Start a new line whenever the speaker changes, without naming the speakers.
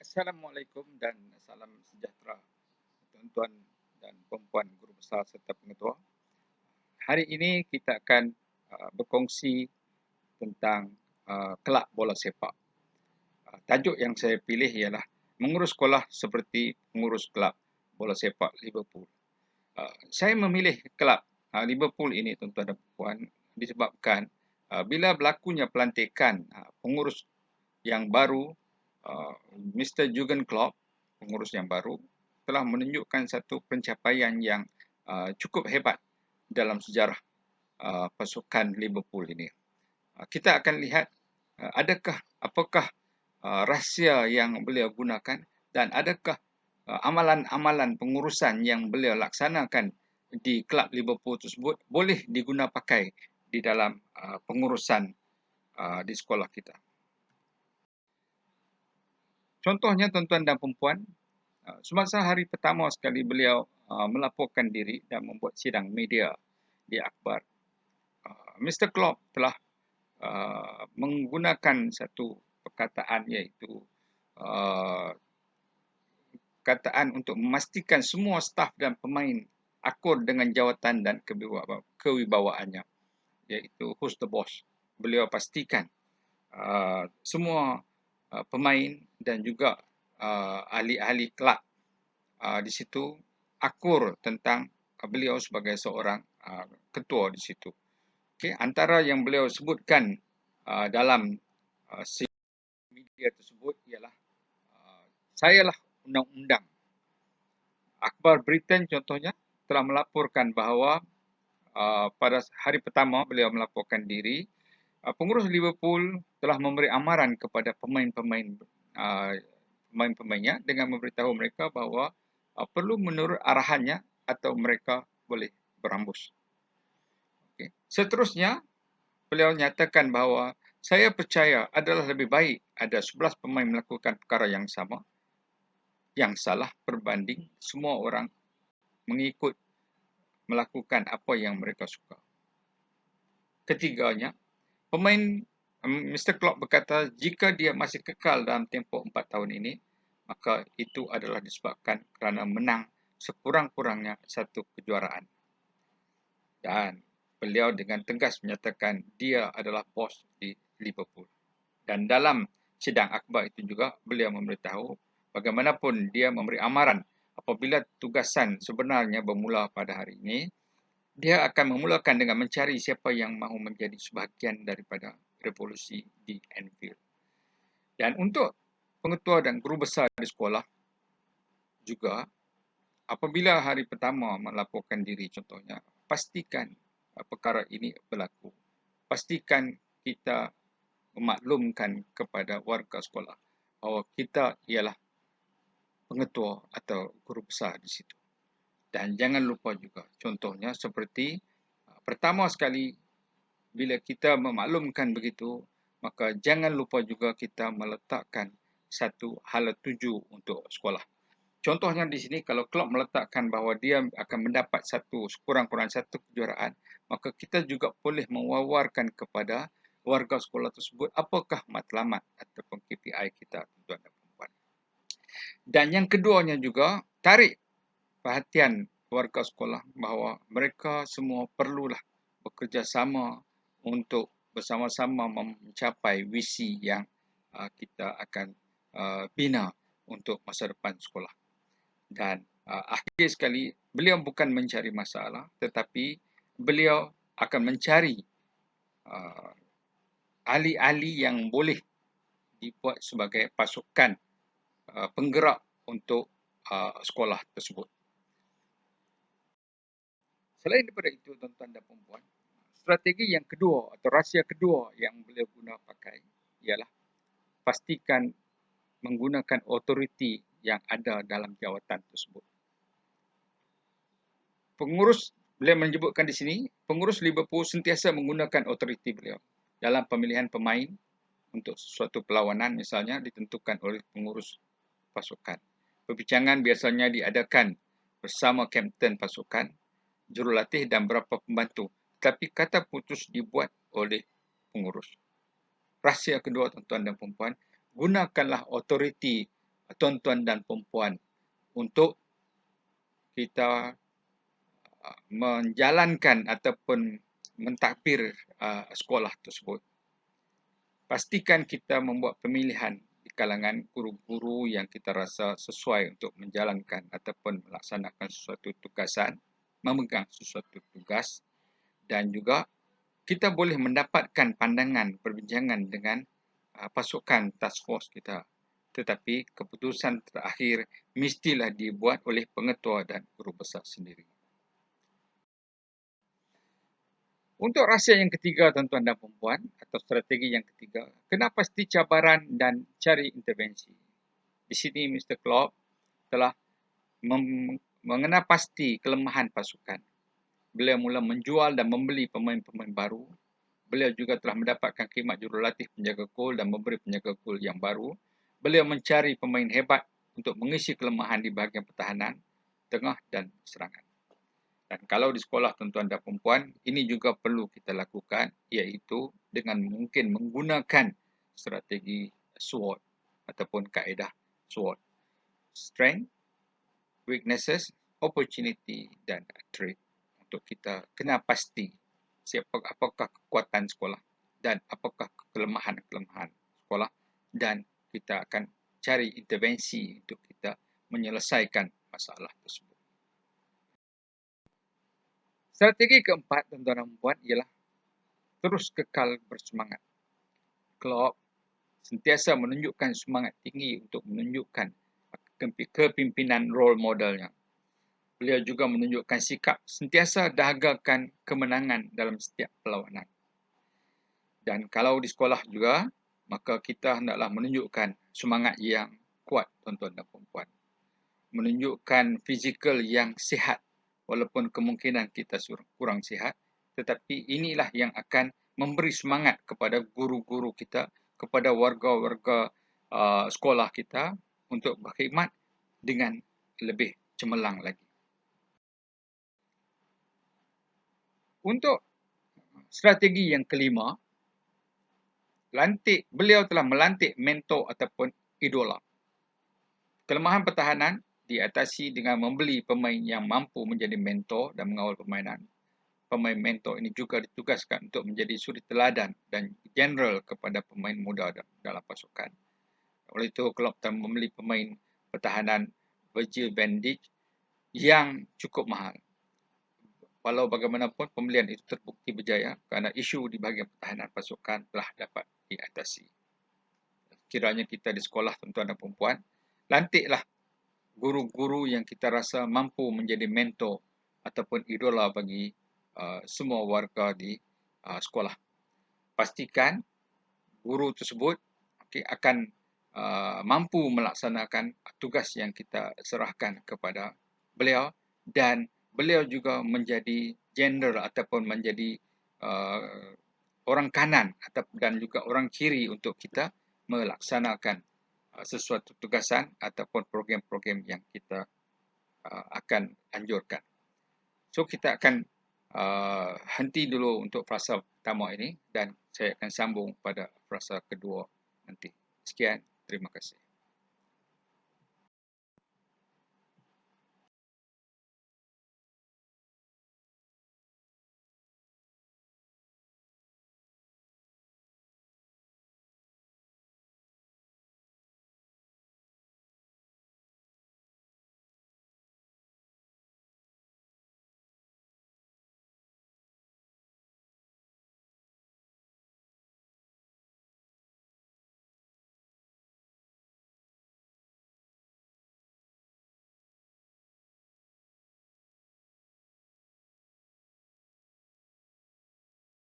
Assalamualaikum dan salam sejahtera tuan-tuan dan puan-puan guru besar serta pengetua. Hari ini kita akan berkongsi tentang kelab bola sepak. Tajuk yang saya pilih ialah mengurus sekolah seperti mengurus kelab bola sepak Liverpool. Saya memilih kelab Liverpool ini tuan-tuan dan puan disebabkan bila berlakunya pelantikan pengurus yang baru, Mr. Jurgen Klopp, pengurus yang baru, telah menunjukkan satu pencapaian yang cukup hebat dalam sejarah pasukan Liverpool ini. Kita akan lihat apakah rahsia yang beliau gunakan dan adakah amalan-amalan pengurusan yang beliau laksanakan di kelab Liverpool tersebut boleh diguna pakai di dalam pengurusan di sekolah kita. Contohnya tuan-tuan dan puan-puan, semasa hari pertama sekali beliau melaporkan diri dan membuat sidang media di akhbar, Mr. Klopp telah menggunakan satu perkataan iaitu perkataan untuk memastikan semua staf dan pemain akur dengan jawatan dan kewibawaannya, iaitu who's the boss. Beliau pastikan semua pemain dan juga ahli-ahli kelab di situ akur tentang beliau sebagai seorang ketua di situ. Okay, antara yang beliau sebutkan dalam media tersebut ialah sayalah undang-undang. Akhbar Britain contohnya telah melaporkan bahawa pada hari pertama beliau melaporkan diri, pengurus Liverpool telah memberi amaran kepada pemain-pemainnya dengan memberitahu mereka bahawa perlu menurut arahannya atau mereka boleh berhambus. Okay. Seterusnya, beliau nyatakan bahawa saya percaya adalah lebih baik ada 11 pemain melakukan perkara yang sama, yang salah berbanding semua orang mengikut melakukan apa yang mereka suka. Ketiganya, Mr. Klopp berkata jika dia masih kekal dalam tempoh 4 tahun ini, maka itu adalah disebabkan kerana menang sekurang-kurangnya satu kejuaraan. Dan beliau dengan tegas menyatakan dia adalah bos di Liverpool. Dan dalam sidang akhbar itu juga beliau memberitahu bagaimanapun dia memberi amaran apabila tugasan sebenarnya bermula pada hari ini, dia akan memulakan dengan mencari siapa yang mahu menjadi sebahagian daripada revolusi di Anfield. Dan untuk pengetua dan guru besar di sekolah juga, apabila hari pertama melaporkan diri contohnya, pastikan perkara ini berlaku. Pastikan kita memaklumkan kepada warga sekolah bahawa kita ialah pengetua atau guru besar di situ. Dan jangan lupa juga, contohnya seperti pertama sekali bila kita memaklumkan begitu, maka jangan lupa juga kita meletakkan satu hala tuju untuk sekolah. Contohnya di sini, kalau Klopp meletakkan bahawa dia akan mendapat sekurang-kurang satu kejuaraan, maka kita juga boleh mewawarkan kepada warga sekolah tersebut apakah matlamat ataupun KPI kita, tuan-tuan dan puan-puan. Dan yang keduanya juga, tarik perhatian warga sekolah bahawa mereka semua perlulah bekerjasama untuk bersama-sama mencapai visi yang kita akan bina untuk masa depan sekolah. Dan akhir sekali, beliau bukan mencari masalah, tetapi beliau akan mencari ahli-ahli yang boleh dibuat sebagai pasukan penggerak untuk sekolah tersebut. Selain daripada itu, tuan-tuan dan puan-puan, strategi yang kedua atau rahsia kedua yang beliau guna pakai ialah pastikan menggunakan otoriti yang ada dalam jawatan tersebut. Beliau menyebutkan di sini, pengurus Liverpool sentiasa menggunakan otoriti beliau dalam pemilihan pemain untuk suatu perlawanan, misalnya ditentukan oleh pengurus pasukan. Perbincangan biasanya diadakan bersama kapten pasukan, jurulatih dan beberapa pembantu, tetapi kata putus dibuat oleh pengurus. Rahsia kedua, tuan-tuan dan puan-puan, gunakanlah otoriti tuan-tuan dan puan-puan untuk kita menjalankan ataupun mentadbir sekolah tersebut. Pastikan kita membuat pemilihan di kalangan guru-guru yang kita rasa sesuai untuk menjalankan ataupun melaksanakan sesuatu tugasan, memegang sesuatu tugas, dan juga kita boleh mendapatkan pandangan perbincangan dengan pasukan task force kita. Tetapi keputusan terakhir mestilah dibuat oleh pengetua dan guru besar sendiri. Untuk rahsia yang ketiga, tuan-tuan dan puan-puan, atau strategi yang ketiga, kena pasti cabaran dan cari intervensi. Di sini Mr. Klopp telah mengenal pasti kelemahan pasukan. Beliau mula menjual dan membeli pemain-pemain baru. Beliau juga telah mendapatkan khidmat jurulatih penjaga gol dan memberi penjaga gol yang baru. Beliau mencari pemain hebat untuk mengisi kelemahan di bahagian pertahanan, tengah dan serangan. Dan kalau di sekolah tuan-tuan dan puan-puan, ini juga perlu kita lakukan, iaitu dengan mungkin menggunakan strategi SWOT ataupun kaedah SWOT. Strength, weaknesses, opportunity dan threat. Untuk kita kena pasti apakah kekuatan sekolah dan apakah kelemahan-kelemahan sekolah, dan kita akan cari intervensi untuk kita menyelesaikan masalah tersebut. Strategi keempat, tuan-tuan dan puan, ialah terus kekal bersemangat. Klopp sentiasa menunjukkan semangat tinggi untuk menunjukkan kepimpinan role modelnya. Beliau juga menunjukkan sikap sentiasa dahagakan kemenangan dalam setiap perlawanan. Dan kalau di sekolah juga, maka kita hendaklah menunjukkan semangat yang kuat, tuan-tuan dan puan-puan. Menunjukkan fizikal yang sihat. Walaupun kemungkinan kita kurang sihat, tetapi inilah yang akan memberi semangat kepada guru-guru kita, kepada warga-warga sekolah kita untuk berkhidmat dengan lebih cemerlang lagi. Untuk strategi yang kelima, beliau telah melantik mentor ataupun idola. Kelemahan pertahanan diatasi dengan membeli pemain yang mampu menjadi mentor dan mengawal permainan. Pemain mentor ini juga ditugaskan untuk menjadi suri teladan dan general kepada pemain muda dalam pasukan. Oleh itu, Klopp telah membeli pemain pertahanan Virgil van Dijk yang cukup mahal. Walau bagaimanapun, pembelian itu terbukti berjaya kerana isu di bahagian pertahanan pasukan telah dapat diatasi. Kiranya kita di sekolah, tuan-tuan dan puan-puan, lantiklah guru-guru yang kita rasa mampu menjadi mentor ataupun idola bagi semua warga di sekolah. Pastikan guru tersebut akan mampu melaksanakan tugas yang kita serahkan kepada beliau, dan beliau juga menjadi general ataupun menjadi orang kanan dan juga orang kiri untuk kita melaksanakan sesuatu tugasan ataupun program-program yang kita akan anjurkan. So kita akan henti dulu untuk frasa pertama ini dan saya akan sambung pada frasa kedua nanti. Sekian, terima kasih.